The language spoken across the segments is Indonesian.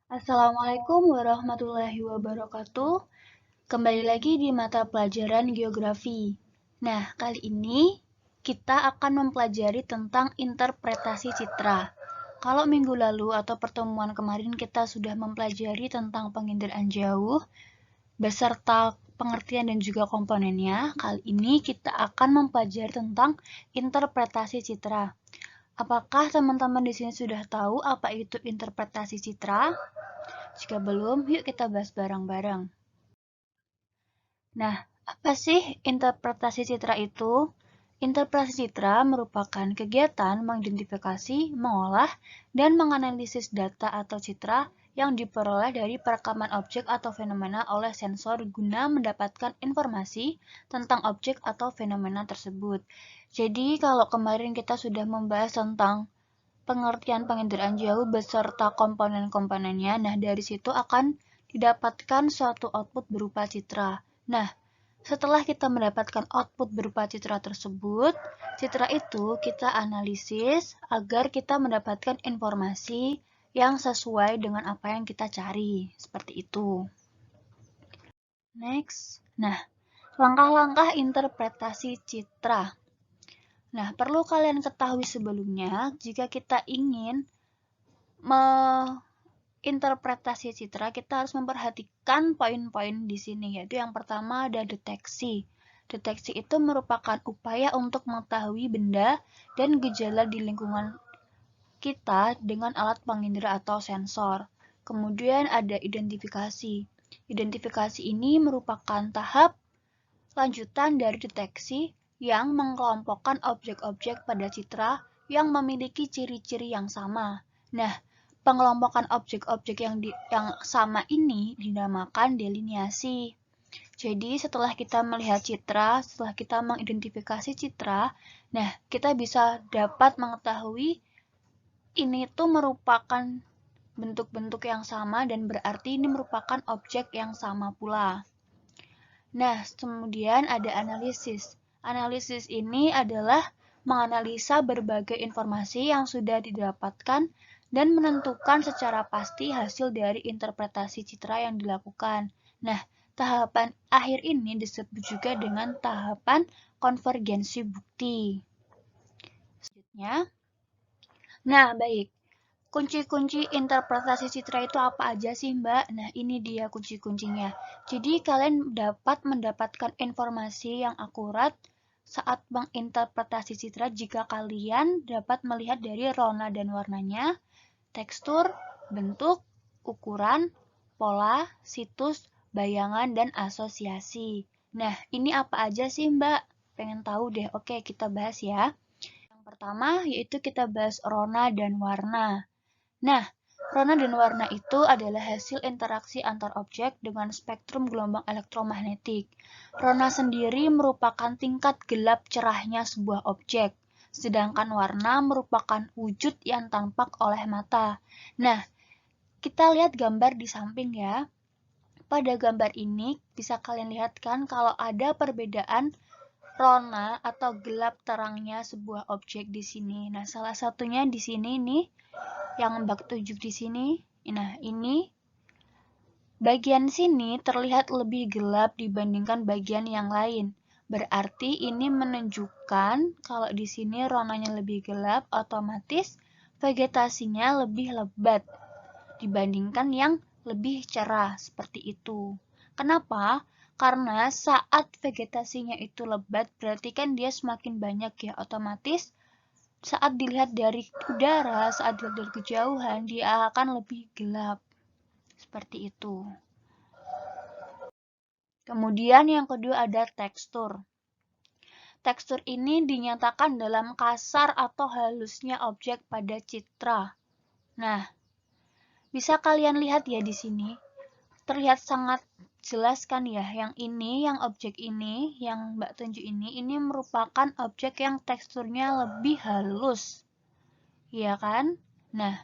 Assalamualaikum warahmatullahi wabarakatuh. Kembali lagi di mata pelajaran geografi. Nah, kali ini kita akan mempelajari tentang interpretasi citra. Kalau minggu lalu atau pertemuan kemarin kita sudah mempelajari tentang penginderaan jauh beserta pengertian dan juga komponennya, kali ini kita akan mempelajari tentang interpretasi citra. Apakah teman-teman di sini sudah tahu apa itu interpretasi citra? Jika belum, yuk kita bahas bareng-bareng. Nah, apa sih interpretasi citra itu? Interpretasi citra merupakan kegiatan mengidentifikasi, mengolah, dan menganalisis data atau citra yang diperoleh dari perekaman objek atau fenomena oleh sensor guna mendapatkan informasi tentang objek atau fenomena tersebut. Jadi, kalau kemarin kita sudah membahas tentang pengertian penginderaan jauh beserta komponen-komponennya. Nah, dari situ akan didapatkan suatu output berupa citra. Nah, setelah kita mendapatkan output berupa citra tersebut, citra itu kita analisis agar kita mendapatkan informasi yang sesuai dengan apa yang kita cari. Seperti itu. Next. Nah, langkah-langkah interpretasi citra. Nah, perlu kalian ketahui sebelumnya, jika kita ingin interpretasi citra, kita harus memperhatikan poin-poin di sini, yaitu yang pertama ada deteksi. Deteksi itu merupakan upaya untuk mengetahui benda dan gejala di lingkungan kita dengan alat pengindera atau sensor. Kemudian ada identifikasi. Identifikasi ini merupakan tahap lanjutan dari deteksi yang mengelompokkan objek-objek pada citra yang memiliki ciri-ciri yang sama. Nah, pengelompokan objek-objek yang sama ini dinamakan deliniasi. Jadi, setelah kita melihat citra, setelah kita mengidentifikasi citra, nah, kita bisa dapat mengetahui ini tuh merupakan bentuk-bentuk yang sama dan berarti ini merupakan objek yang sama pula. Nah, kemudian ada analisis. Analisis ini adalah menganalisa berbagai informasi yang sudah didapatkan dan menentukan secara pasti hasil dari interpretasi citra yang dilakukan. Nah, tahapan akhir ini disebut juga dengan tahapan konvergensi bukti. Selanjutnya, nah baik, kunci-kunci interpretasi citra itu apa aja sih, Mbak? Nah, ini dia kunci-kuncinya. Jadi, kalian dapat mendapatkan informasi yang akurat saat menginterpretasi citra jika kalian dapat melihat dari rona dan warnanya, tekstur, bentuk, ukuran, pola, situs, bayangan, dan asosiasi. Nah, ini apa aja sih, Mbak? Pengen tahu deh. Oke, kita bahas ya. Yang pertama, yaitu kita bahas rona dan warna. Nah, rona dan warna itu adalah hasil interaksi antar objek dengan spektrum gelombang elektromagnetik. Rona sendiri merupakan tingkat gelap cerahnya sebuah objek, sedangkan warna merupakan wujud yang tampak oleh mata. Nah, kita lihat gambar di samping ya. Pada gambar ini bisa kalian lihat kan kalau ada perbedaan rona atau gelap terangnya sebuah objek di sini. Nah, salah satunya di sini nih yang Mbak tunjuk di sini. Nah, ini bagian sini terlihat lebih gelap dibandingkan bagian yang lain. Berarti ini menunjukkan kalau di sini ronanya lebih gelap, otomatis vegetasinya lebih lebat dibandingkan yang lebih cerah seperti itu. Kenapa? Karena saat vegetasinya itu lebat, berarti kan dia semakin banyak ya, otomatis saat dilihat dari udara, saat dilihat dari kejauhan, dia akan lebih gelap. Seperti itu. Kemudian yang kedua ada tekstur. Tekstur ini dinyatakan dalam kasar atau halusnya objek pada citra. Nah, bisa kalian lihat ya di sini. Terlihat sangat jelas kan ya, yang ini, yang objek ini, yang Mbak tunjuk ini merupakan objek yang teksturnya lebih halus. Iya kan? Nah,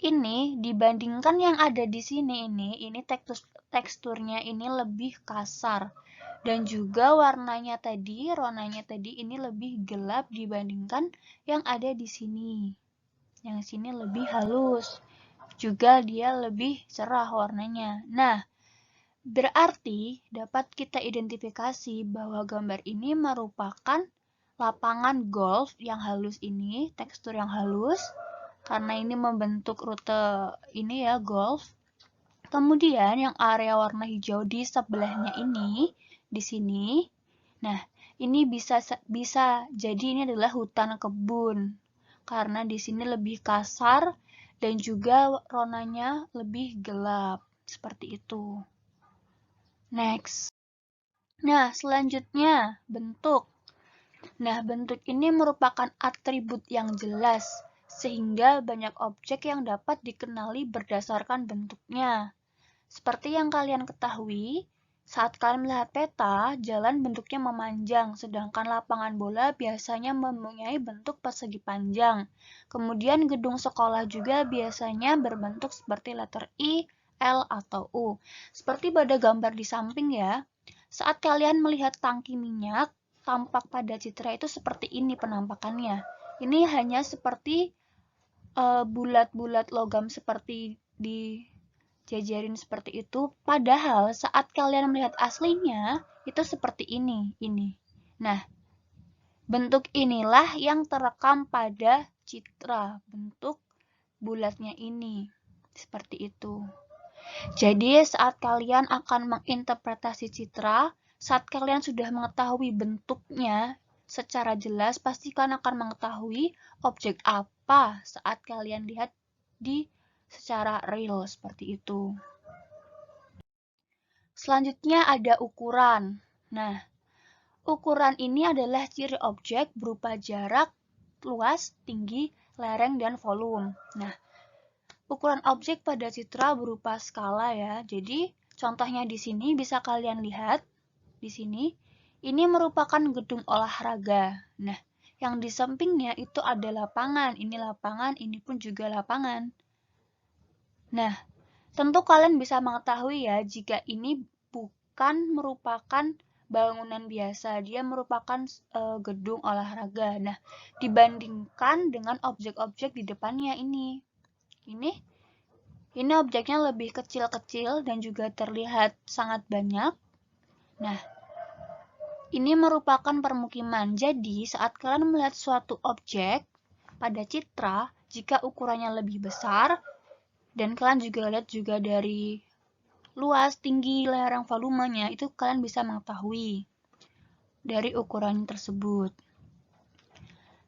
ini dibandingkan yang ada di sini ini teksturnya ini lebih kasar. Dan juga warnanya tadi, ronanya tadi ini lebih gelap dibandingkan yang ada di sini. Yang sini lebih halus. juga dia lebih cerah warnanya. Nah, berarti dapat kita identifikasi bahwa gambar ini merupakan lapangan golf yang halus ini, tekstur yang halus, karena ini membentuk rute ini ya, golf. Kemudian yang area warna hijau di sebelahnya ini, di sini. Nah, ini bisa jadi ini adalah hutan kebun. Karena di sini lebih kasar dan juga warnanya lebih gelap. Seperti itu. Next. Nah, selanjutnya bentuk. Nah, bentuk ini merupakan atribut yang jelas, sehingga banyak objek yang dapat dikenali berdasarkan bentuknya. Seperti yang kalian ketahui, saat kalian melihat peta, jalan bentuknya memanjang, sedangkan lapangan bola biasanya mempunyai bentuk persegi panjang. Kemudian gedung sekolah juga biasanya berbentuk seperti letter I, L, atau U. Seperti pada gambar di samping ya. Saat kalian melihat tangki minyak, tampak pada citra itu seperti ini penampakannya. Ini hanya seperti bulat-bulat logam seperti dijajarin seperti itu. Padahal saat kalian melihat aslinya, itu seperti ini. Nah, bentuk inilah yang terekam pada citra. Bentuk bulatnya ini. Seperti itu. Jadi, saat kalian akan menginterpretasi citra, saat kalian sudah mengetahui bentuknya secara jelas, pasti kalian akan mengetahui objek apa saat kalian lihat di secara real seperti itu. Selanjutnya ada ukuran. Nah, ukuran ini adalah ciri objek berupa jarak, luas, tinggi, lereng, dan volume. Nah, ukuran objek pada citra berupa skala ya. Jadi, contohnya di sini bisa kalian lihat di sini. Ini merupakan gedung olahraga. Nah, yang di sampingnya itu ada lapangan. Ini lapangan, ini pun juga lapangan. Nah, tentu kalian bisa mengetahui ya jika ini bukan merupakan bangunan biasa. Dia merupakan gedung olahraga. Nah, dibandingkan dengan objek-objek di depannya ini. Ini objeknya lebih kecil-kecil dan juga terlihat sangat banyak. Nah, ini merupakan permukiman. Jadi, saat kalian melihat suatu objek pada citra, jika ukurannya lebih besar, dan kalian juga lihat juga dari luas, tinggi, lereng, volumenya, itu kalian bisa mengetahui dari ukuran tersebut.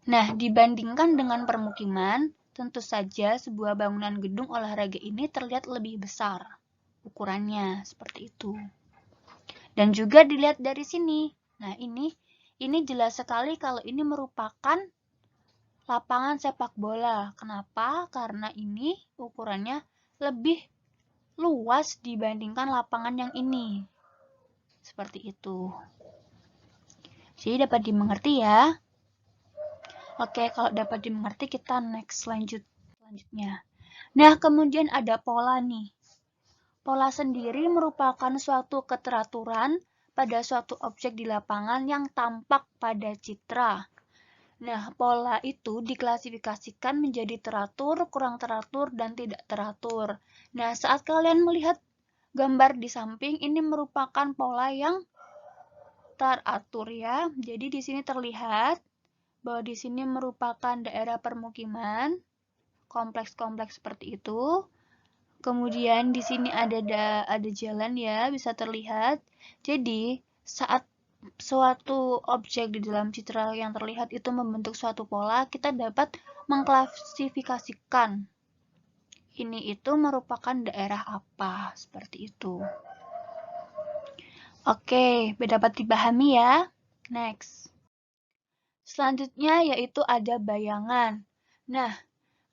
Nah, dibandingkan dengan permukiman, tentu saja sebuah bangunan gedung olahraga ini terlihat lebih besar ukurannya, seperti itu. Dan juga dilihat dari sini. Nah, ini jelas sekali kalau ini merupakan lapangan sepak bola. Kenapa? Karena ini ukurannya lebih luas dibandingkan lapangan yang ini. Seperti itu. Jadi dapat dimengerti ya. Oke, kalau dapat dimengerti kita next selanjutnya. Nah, kemudian ada pola nih. Pola sendiri merupakan suatu keteraturan pada suatu objek di lapangan yang tampak pada citra. Nah, pola itu diklasifikasikan menjadi teratur, kurang teratur, dan tidak teratur. Nah, saat kalian melihat gambar di samping, ini merupakan pola yang teratur ya. Jadi di sini terlihat bahwa di sini merupakan daerah permukiman, kompleks-kompleks seperti itu. Kemudian di sini ada jalan ya, bisa terlihat. Jadi, saat suatu objek di dalam citra yang terlihat itu membentuk suatu pola, kita dapat mengklasifikasikan ini itu merupakan daerah apa, seperti itu. Oke, dapat dipahami ya. Next. Selanjutnya yaitu ada bayangan. Nah,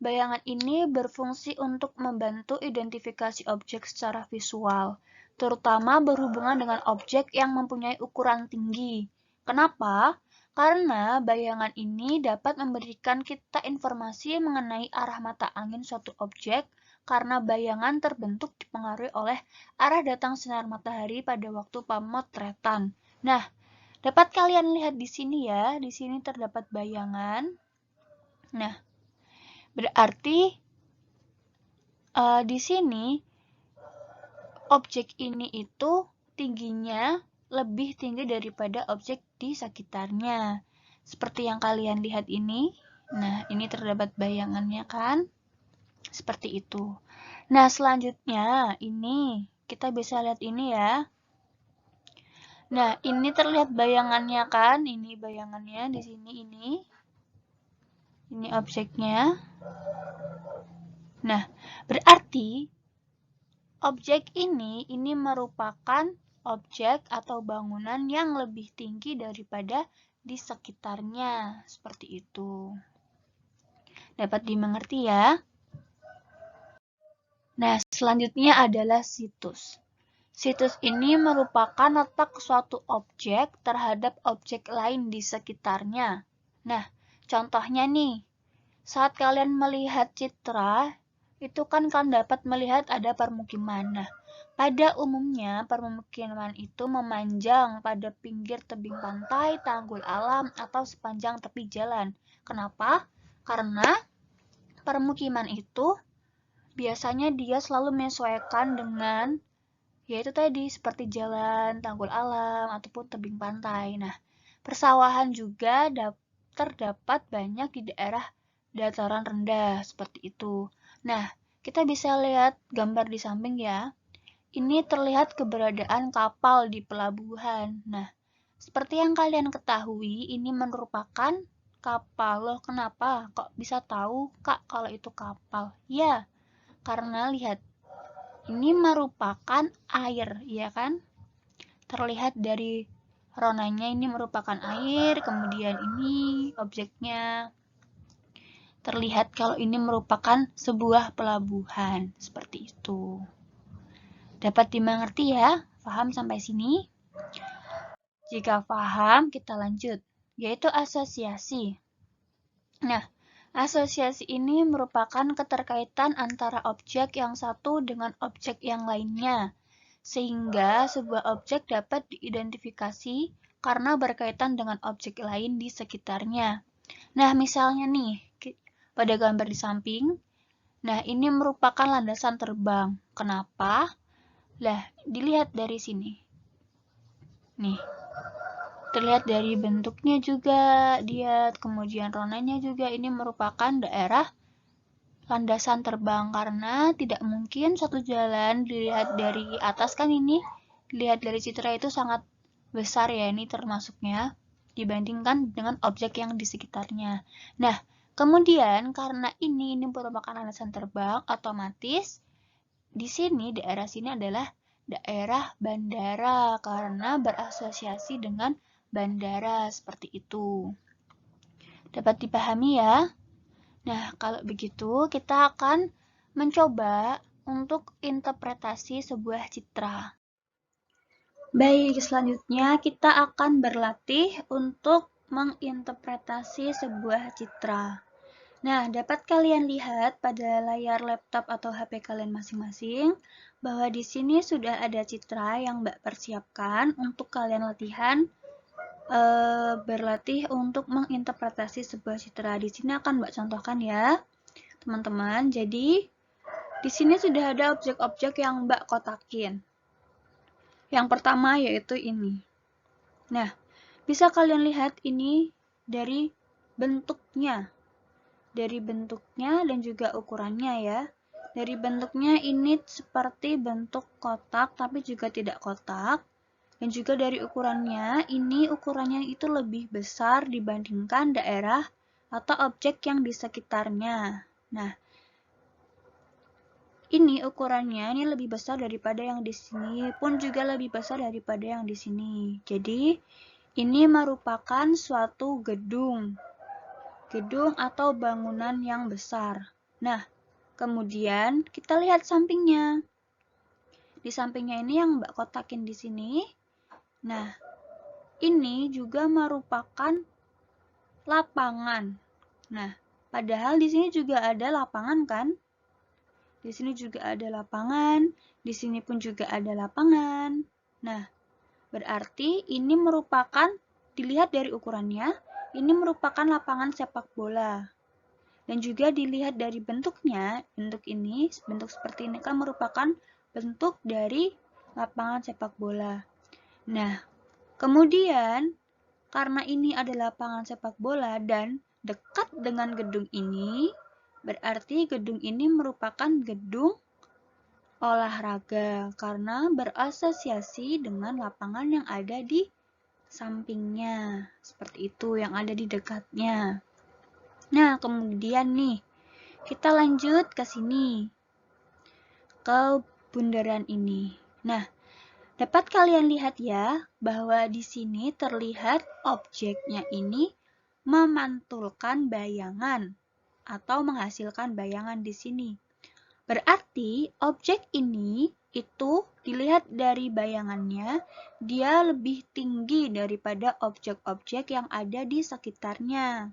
bayangan ini berfungsi untuk membantu identifikasi objek secara visual, terutama berhubungan dengan objek yang mempunyai ukuran tinggi. Kenapa? Karena bayangan ini dapat memberikan kita informasi mengenai arah mata angin suatu objek, karena bayangan terbentuk dipengaruhi oleh arah datang sinar matahari pada waktu pemotretan. Nah, dapat kalian lihat di sini ya, di sini terdapat bayangan. Nah, berarti Di sini objek ini itu tingginya lebih tinggi daripada objek di sekitarnya. Seperti yang kalian lihat ini. Nah, ini terdapat bayangannya kan? Seperti itu. Nah, selanjutnya ini kita bisa lihat ini ya. Nah, ini terlihat bayangannya kan? Ini bayangannya di sini ini. Ini objeknya. Nah, berarti objek ini merupakan objek atau bangunan yang lebih tinggi daripada di sekitarnya. Seperti itu. Dapat dimengerti ya? Nah, selanjutnya adalah situs. Situs ini merupakan letak suatu objek terhadap objek lain di sekitarnya. Nah, contohnya nih, saat kalian melihat citra, itu kan kalian dapat melihat ada permukiman. Nah, pada umumnya permukiman itu memanjang pada pinggir tebing pantai, tanggul alam, atau sepanjang tepi jalan. Kenapa? Karena permukiman itu biasanya dia selalu menyesuaikan dengan yaitu tadi seperti jalan, tanggul alam, ataupun tebing pantai. Nah, persawahan juga terdapat banyak di daerah dataran rendah, seperti itu. Nah, kita bisa lihat gambar di samping ya. Ini terlihat keberadaan kapal di pelabuhan. Nah, seperti yang kalian ketahui, ini merupakan kapal. Loh, kenapa? Kok bisa tahu, Kak, kalau itu kapal? Ya, karena lihat, ini merupakan air, ya kan? Terlihat dari ronanya ini merupakan air, kemudian ini objeknya. Terlihat kalau ini merupakan sebuah pelabuhan, seperti itu. Dapat dimengerti ya? Paham sampai sini? Jika paham, kita lanjut, yaitu asosiasi. Nah, asosiasi ini merupakan keterkaitan antara objek yang satu dengan objek yang lainnya, sehingga sebuah objek dapat diidentifikasi karena berkaitan dengan objek lain di sekitarnya. Nah, misalnya nih, pada gambar di samping, nah ini merupakan landasan terbang. Kenapa? Lah, dilihat dari sini. Nih, terlihat dari bentuknya juga, dia kemudian ronanya juga ini merupakan daerah landasan terbang karena tidak mungkin satu jalan dilihat dari atas kan ini dilihat dari citra itu sangat besar ya ini termasuknya dibandingkan dengan objek yang di sekitarnya. Nah, kemudian karena ini merupakan landasan terbang, otomatis di sini daerah sini adalah daerah bandara karena berasosiasi dengan bandara seperti itu. Dapat dipahami ya? Nah, kalau begitu kita akan mencoba untuk interpretasi sebuah citra. Baik, selanjutnya kita akan berlatih untuk menginterpretasi sebuah citra. Nah, dapat kalian lihat pada layar laptop atau HP kalian masing-masing bahwa di sini sudah ada citra yang Mbak persiapkan untuk kalian latihan berlatih untuk menginterpretasi sebuah citra. Di sini akan Mbak contohkan ya, teman-teman. Jadi, di sini sudah ada objek-objek yang Mbak kotakin. Yang pertama yaitu ini. Nah, bisa kalian lihat ini dari bentuknya. Dari bentuknya dan juga ukurannya ya. Dari bentuknya ini seperti bentuk kotak tapi juga tidak kotak. Dan juga dari ukurannya, ini ukurannya itu lebih besar dibandingkan daerah atau objek yang di sekitarnya. Nah, ini ukurannya ini lebih besar daripada yang di sini, pun juga lebih besar daripada yang di sini. Jadi, ini merupakan suatu gedung. Gedung atau bangunan yang besar. Nah, kemudian kita lihat sampingnya. Di sampingnya ini yang Mbak kotakin di sini. Nah, ini juga merupakan lapangan. Nah, padahal di sini juga ada lapangan kan? Di sini juga ada lapangan, di sini pun juga ada lapangan. Nah, berarti ini merupakan, dilihat dari ukurannya, ini merupakan lapangan sepak bola. Dan juga dilihat dari bentuknya, bentuk seperti ini kan merupakan bentuk dari lapangan sepak bola. Nah, kemudian karena ini adalah lapangan sepak bola dan dekat dengan gedung ini, berarti gedung ini merupakan gedung olahraga karena berasosiasi dengan lapangan yang ada di sampingnya. Seperti itu, yang ada di dekatnya. Nah, kemudian nih, kita lanjut ke sini. Ke bundaran ini. Nah, dapat kalian lihat ya, bahwa di sini terlihat objeknya ini memantulkan bayangan atau menghasilkan bayangan di sini. Berarti objek ini itu dilihat dari bayangannya, dia lebih tinggi daripada objek-objek yang ada di sekitarnya.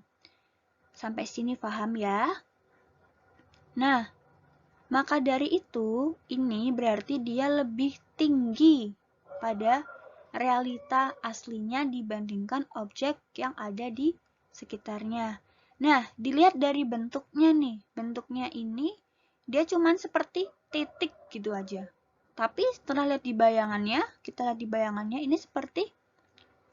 Sampai sini paham ya? Nah, maka dari itu, ini berarti dia lebih tinggi pada realita aslinya dibandingkan objek yang ada di sekitarnya. Nah, dilihat dari bentuknya nih. Bentuknya ini dia cuman seperti titik gitu aja. Tapi setelah lihat di bayangannya, kita lihat di bayangannya ini seperti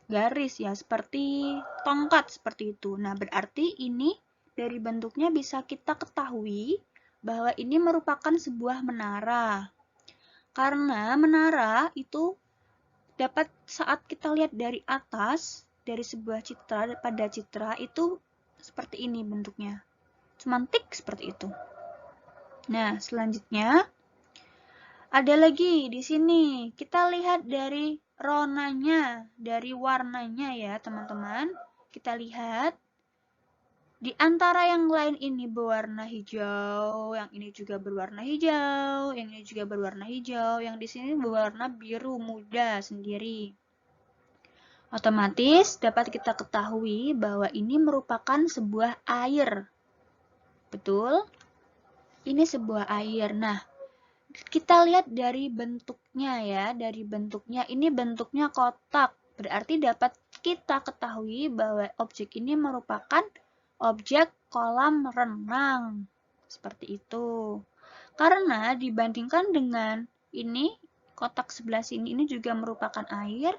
garis ya, seperti tongkat seperti itu. Nah, berarti ini dari bentuknya bisa kita ketahui bahwa ini merupakan sebuah menara. Karena menara itu dapat saat kita lihat dari atas, dari sebuah citra, pada citra itu seperti ini bentuknya. Semantik seperti itu. Nah, selanjutnya ada lagi di sini. Kita lihat dari ronanya, dari warnanya ya, teman-teman. Kita lihat di antara yang lain ini berwarna hijau, yang ini juga berwarna hijau, yang ini juga berwarna hijau, yang di sini berwarna biru muda sendiri. Otomatis dapat kita ketahui bahwa ini merupakan sebuah air. Betul? Ini sebuah air. Nah, kita lihat dari bentuknya ya, dari bentuknya. Ini bentuknya kotak. Berarti dapat kita ketahui bahwa objek ini merupakan objek kolam renang. Seperti itu. Karena dibandingkan dengan ini, kotak sebelah sini ini juga merupakan air.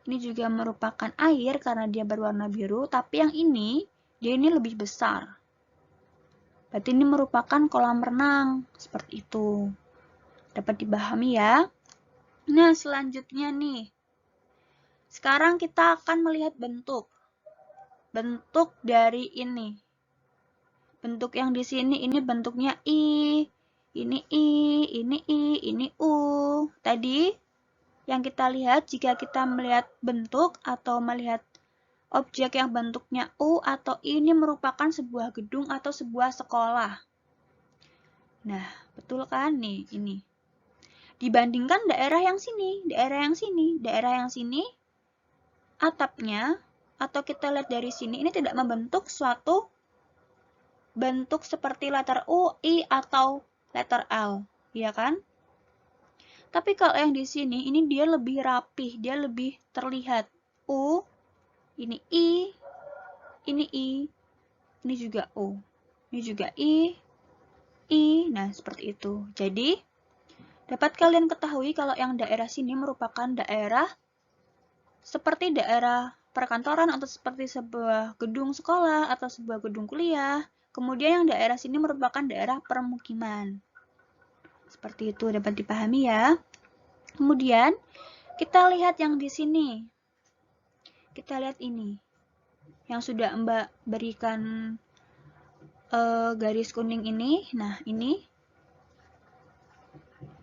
Ini juga merupakan air karena dia berwarna biru, tapi yang ini, dia ini lebih besar. Berarti ini merupakan kolam renang, seperti itu. Dapat dipahami ya? Nah, selanjutnya nih. Sekarang kita akan melihat bentuk. Bentuk dari ini. Bentuk yang di sini ini bentuknya I, ini I, ini I, ini U. Tadi yang kita lihat jika kita melihat bentuk atau melihat objek yang bentuknya U atau I ini merupakan sebuah gedung atau sebuah sekolah. Nah, betul kan nih ini. Dibandingkan daerah yang sini, daerah yang sini atapnya atau kita lihat dari sini ini tidak membentuk suatu bentuk seperti letter U, I atau letter L, ya kan? Tapi kalau yang di sini ini dia lebih rapih, dia lebih terlihat. U, ini I, ini I, ini juga U, ini juga I. Nah, seperti itu. Jadi, dapat kalian ketahui kalau yang daerah sini merupakan daerah seperti daerah perkantoran atau seperti sebuah gedung sekolah atau sebuah gedung kuliah. Kemudian yang daerah sini merupakan daerah permukiman. Seperti itu dapat dipahami ya. Kemudian, kita lihat yang di sini. Kita lihat ini. Yang sudah Mbak berikan garis kuning ini. Nah, ini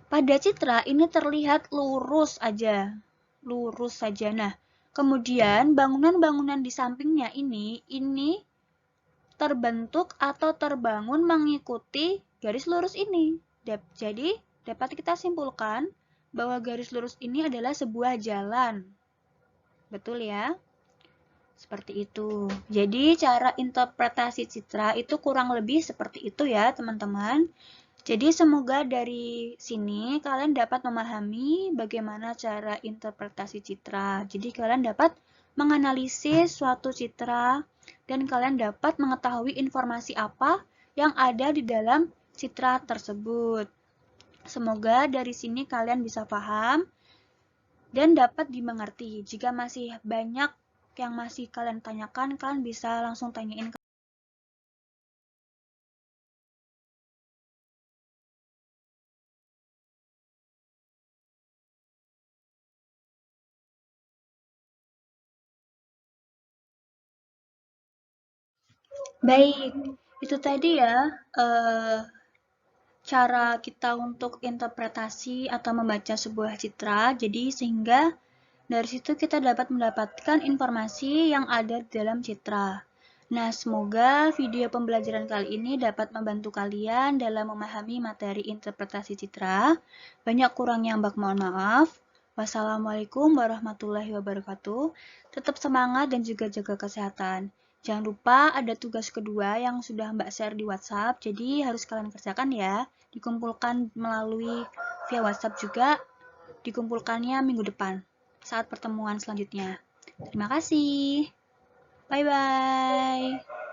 pada citra ini terlihat lurus aja. Lurus saja. Nah, kemudian bangunan-bangunan di sampingnya ini terbentuk atau terbangun mengikuti garis lurus ini. Jadi, dapat kita simpulkan bahwa garis lurus ini adalah sebuah jalan. Betul ya? Seperti itu. Jadi cara interpretasi citra itu kurang lebih seperti itu ya teman-teman. Jadi semoga dari sini kalian dapat memahami bagaimana cara interpretasi citra. Jadi kalian dapat menganalisis suatu citra dan kalian dapat mengetahui informasi apa yang ada di dalam citra tersebut. Semoga dari sini kalian bisa paham dan dapat dimengerti. Jika masih banyak yang masih kalian tanyakan, kalian bisa langsung tanyain. Baik, itu tadi ya cara kita untuk interpretasi atau membaca sebuah citra. Jadi sehingga dari situ kita dapat mendapatkan informasi yang ada di dalam citra. Nah, semoga video pembelajaran kali ini dapat membantu kalian dalam memahami materi interpretasi citra. Banyak kurangnya Mbak mohon maaf. Wassalamualaikum warahmatullahi wabarakatuh. Tetap semangat dan juga jaga kesehatan. Jangan lupa ada tugas kedua yang sudah Mbak share di WhatsApp, jadi harus kalian kerjakan ya. Dikumpulkan melalui via WhatsApp juga, dikumpulkannya minggu depan saat pertemuan selanjutnya. Terima kasih. Bye-bye.